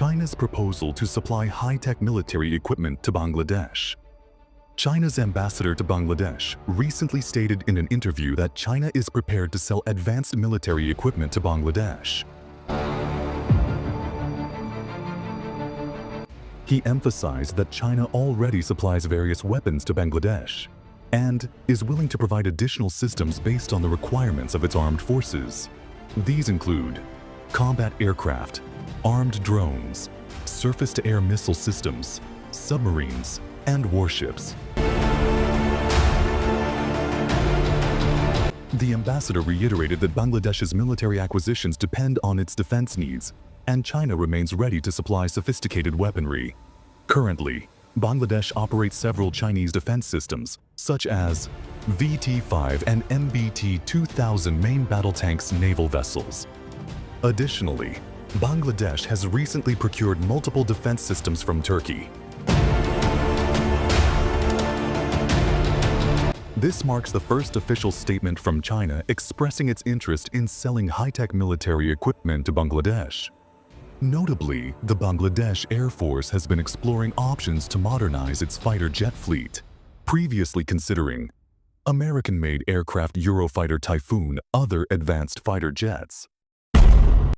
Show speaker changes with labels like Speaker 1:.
Speaker 1: China's proposal to supply high-tech military equipment to Bangladesh. China's ambassador to Bangladesh recently stated in an interview that China is prepared to sell advanced military equipment to Bangladesh. He emphasized that China already supplies various weapons to Bangladesh and is willing to provide additional systems based on the requirements of its armed forces. These include combat aircraft, armed drones, surface-to-air missile systems, submarines, and warships. The ambassador reiterated that Bangladesh's military acquisitions depend on its defense needs, and China remains ready to supply sophisticated weaponry. Currently, Bangladesh operates several Chinese defense systems, such as VT-5 and MBT-2000 main battle tanks naval vessels. Additionally, Bangladesh has recently procured multiple defense systems from Turkey. This marks the first official statement from China expressing its interest in selling high-tech military equipment to Bangladesh. Notably, the Bangladesh Air Force has been exploring options to modernize its fighter jet fleet, previously considering American-made aircraft Eurofighter Typhoon other advanced fighter jets.